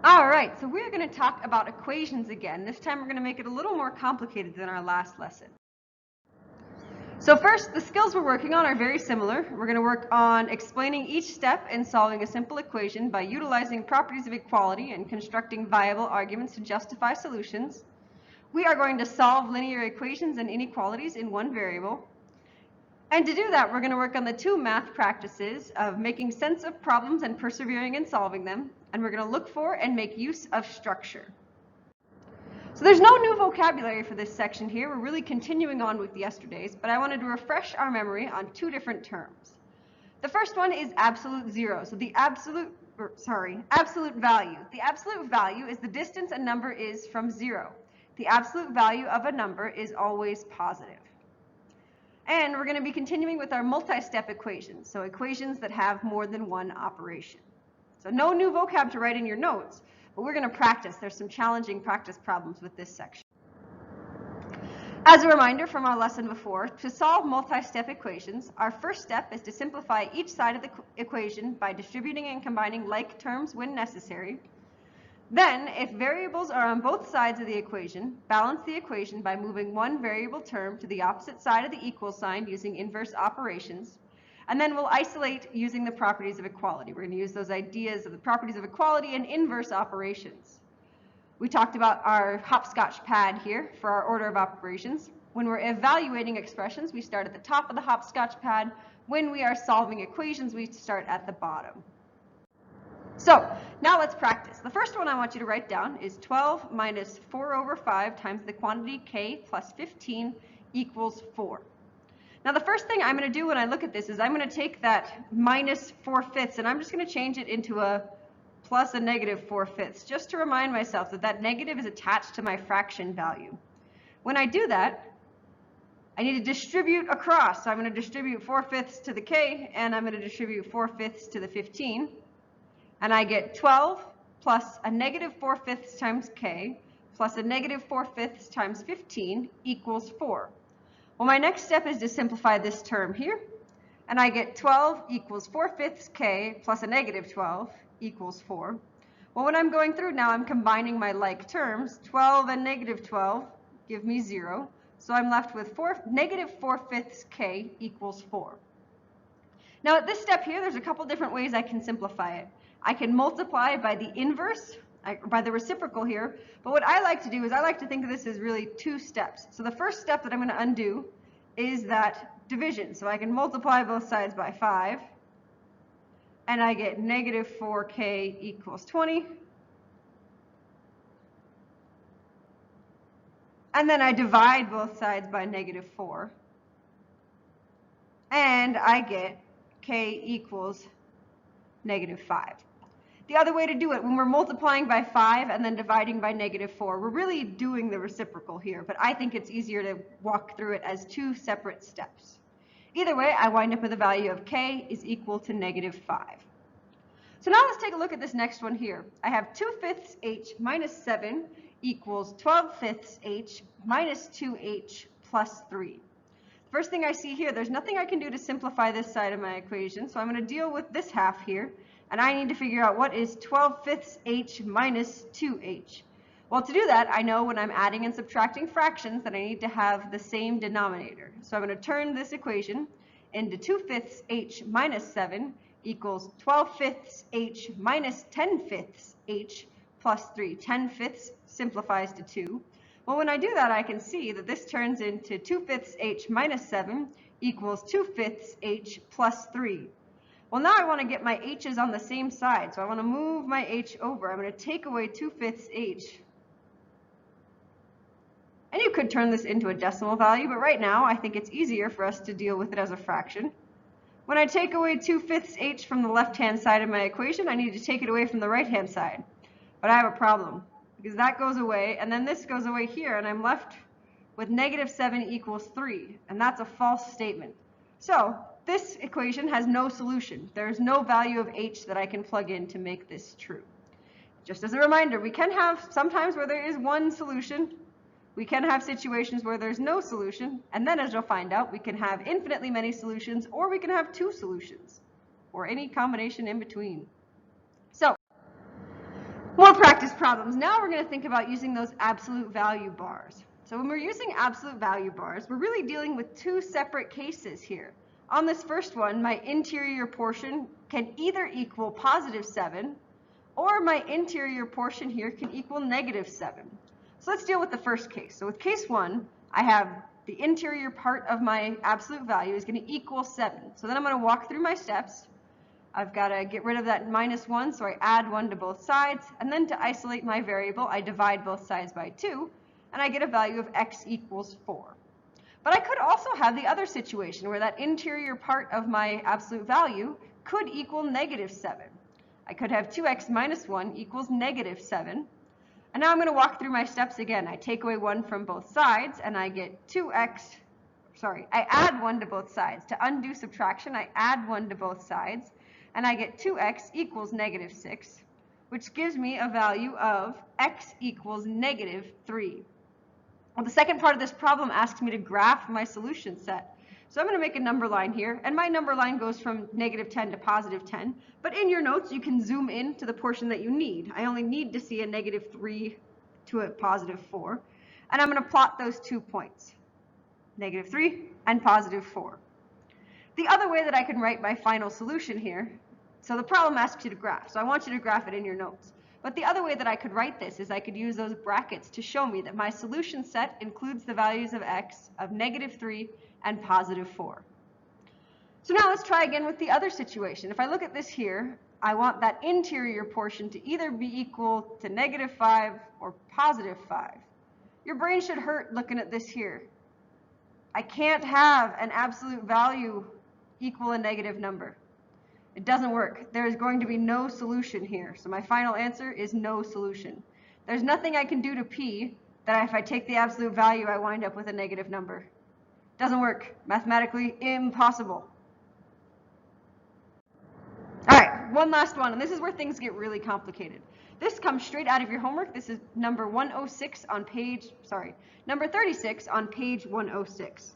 All right, so we're going to talk about equations again. This time we're going to make it a little more complicated than our last lesson. So first, the skills we're working on are very similar. We're going to work on explaining each step in solving a simple equation by utilizing properties of equality and constructing viable arguments to justify solutions. We are going to solve linear equations and inequalities in one variable. And to do that, we're going to work on the two math practices of making sense of problems and persevering in solving them. And we're going to look for and make use of structure. So there's no new vocabulary for this section here. We're really continuing on with yesterday's, but I wanted to refresh our memory on two different terms. The first one is absolute zero. So the absolute value. The absolute value is the distance a number is from zero. The absolute value of a number is always positive. And we're going to be continuing with our multi-step equations, so equations that have more than one operation. So no new vocab to write in your notes, but we're going to practice. There's some challenging practice problems with this section. As a reminder from our lesson before, to solve multi-step equations, our first step is to simplify each side of the equation by distributing and combining like terms when necessary. Then, if variables are on both sides of the equation, balance the equation by moving one variable term to the opposite side of the equal sign using inverse operations. And then we'll isolate using the properties of equality. We're going to use those ideas of the properties of equality and inverse operations. We talked about our hopscotch pad here for our order of operations. When we're evaluating expressions, we start at the top of the hopscotch pad. When we are solving equations, we start at the bottom. So now let's practice. The first one I want you to write down is 12 minus 4 over 5 times the quantity k plus 15 equals 4. Now the first thing I'm going to do when I look at this is I'm going to take that minus 4/5 and I'm just going to change it into a plus a negative 4/5 just to remind myself that that negative is attached to my fraction value. When I do that, I need to distribute across. So I'm going to distribute 4/5 to the k and I'm going to distribute 4/5 to the 15. And I get 12 plus a negative 4/5 times k plus a negative 4/5 times 15 equals 4. Well, my next step is to simplify this term here. And I get 12 equals 4/5 k plus a negative 12 equals 4. Well, when I'm going through now, I'm combining my like terms. 12 and negative 12 give me 0. So I'm left with negative 4/5 k equals 4. Now at this step here, there's a couple different ways I can simplify it. I can multiply by the inverse, by the reciprocal here, but what I like to do is I like to think of this as really two steps. So the first step that I'm going to undo is that division. So I can multiply both sides by 5, and I get negative 4k equals 20. And then I divide both sides by negative 4, and I get k equals negative 5. The other way to do it, when we're multiplying by 5 and then dividing by negative 4, we're really doing the reciprocal here, but I think it's easier to walk through it as two separate steps. Either way, I wind up with a value of k is equal to negative 5. So now let's take a look at this next one here. I have 2/5 h minus 7 equals 12/5 h minus 2h plus 3. First thing I see here, there's nothing I can do to simplify this side of my equation, so I'm going to deal with this half here. And I need to figure out what is 12/5 h minus 2h. Well, to do that, I know when I'm adding and subtracting fractions that I need to have the same denominator. So I'm going to turn this equation into 2/5 h minus 7 equals 12/5 h minus 10/5 h plus 3. 10/5 simplifies to 2. Well, when I do that, I can see that this turns into 2/5 h minus 7 equals 2/5 h plus 3. Well, now I want to get my h's on the same side, so I want to move my h over. I'm going to take away 2/5 h. And you could turn this into a decimal value, but right now I think it's easier for us to deal with it as a fraction. When I take away 2/5 h from the left-hand side of my equation, I need to take it away from the right-hand side. But I have a problem, because that goes away, and then this goes away here, and I'm left with negative 7 equals 3, and that's a false statement. So this equation has no solution. There's no value of h that I can plug in to make this true. Just as a reminder, we can have sometimes where there is one solution. We can have situations where there's no solution. And then, as you'll find out, we can have infinitely many solutions, or we can have two solutions, or any combination in between. So, more practice. practice problems. Now we're going to think about using those absolute value bars. So when we're using absolute value bars, we're really dealing with two separate cases here. On this first one, my interior portion can either equal +7 or my interior portion here can equal -7. So let's deal with the first case. So with case 1, I have the interior part of my absolute value is going to equal 7. So then I'm going to walk through my steps. I've got to get rid of that -1, so I add 1 to both sides, and then to isolate my variable, I divide both sides by 2, and I get a value of x equals 4. But I could also have the other situation where that interior part of my absolute value could equal -7. I could have 2x minus 1 equals -7. And now I'm going to walk through my steps again. I take away 1 from both sides, and I get I add 1 to both sides. To undo subtraction, I add 1 to both sides, and I get 2x equals -6, which gives me a value of x equals -3. Well, the second part of this problem asks me to graph my solution set. So I'm going to make a number line here, and my number line goes from -10 to +10, but in your notes you can zoom in to the portion that you need. I only need to see a -3 to a +4, and I'm going to plot those 2 points, -3 and +4. The other way that I can write my final solution here, so the problem asks you to graph, so I want you to graph it in your notes. But the other way that I could write this is I could use those brackets to show me that my solution set includes the values of x of -3 and +4. So now let's try again with the other situation. If I look at this here, I want that interior portion to either be equal to -5 or +5. Your brain should hurt looking at this here. I can't have an absolute value equal a negative number. It doesn't work. There is going to be no solution here. So my final answer is no solution. There's nothing I can do to p that if I take the absolute value, I wind up with a negative number. Doesn't work. Mathematically impossible. All right, one last one, and this is where things get really complicated. This comes straight out of your homework. This is number 36 on page 106.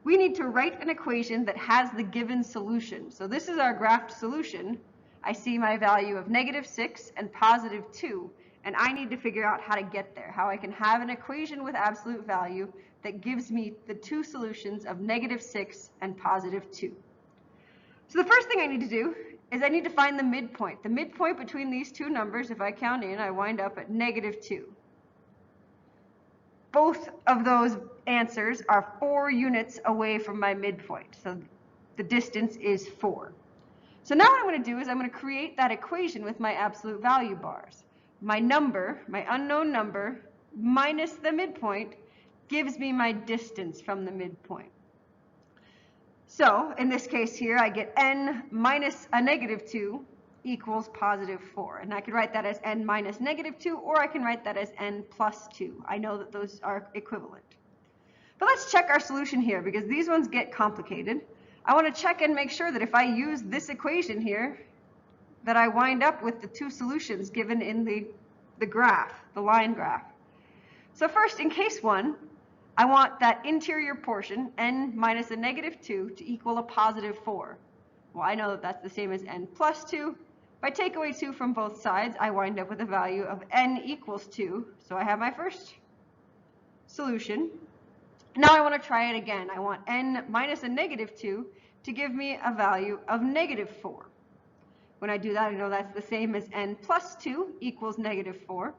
We need to write an equation that has the given solution. So this is our graphed solution. I see my value of -6 and +2, and I need to figure out how to get there, how I can have an equation with absolute value that gives me the two solutions of -6 and +2. So the first thing I need to do is I need to find the midpoint. The midpoint between these two numbers, if I count in, I wind up at -2. Both of those answers are 4 units away from my midpoint, so the distance is 4. So now what I'm going to do is I'm going to create that equation with my absolute value bars. My number, my unknown number, minus the midpoint gives me my distance from the midpoint. So in this case here, I get n minus a -2 equals +4. And I can write that as n minus -2, or I can write that as n plus 2. I know that those are equivalent. But let's check our solution here, because these ones get complicated. I want to check and make sure that if I use this equation here, that I wind up with the two solutions given in the graph, the line graph. So first, in case 1, I want that interior portion, n minus a -2, to equal a +4. Well, I know that that's the same as n plus 2. If I take away 2 from both sides, I wind up with a value of n equals 2. So I have my first solution. Now I want to try it again. I want n minus a -2 to give me a value of -4. When I do that, I know that's the same as n plus 2 equals -4.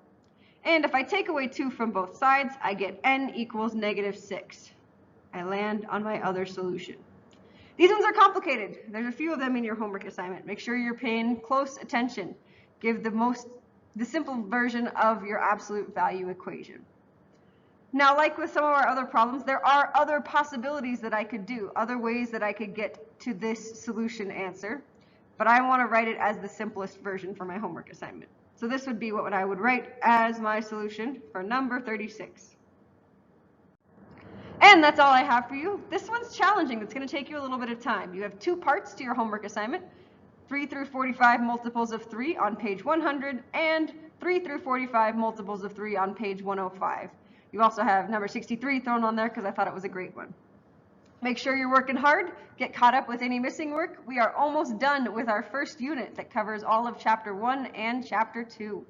And if I take away 2 from both sides, I get n equals -6. I land on my other solution. These ones are complicated. There's a few of them in your homework assignment. Make sure you're paying close attention. Give the simple version of your absolute value equation. Now, like with some of our other problems, there are other possibilities that I could do, other ways that I could get to this solution answer, but I want to write it as the simplest version for my homework assignment. So this would be what I would write as my solution for number 36. And that's all I have for you. This one's challenging. It's going to take you a little bit of time. You have 2 parts to your homework assignment, 3 through 45 multiples of 3 on page 100, and 3 through 45 multiples of 3 on page 105. You also have number 63 thrown on there because I thought it was a great one. Make sure you're working hard. Get caught up with any missing work. We are almost done with our first unit that covers all of chapter 1 and chapter 2.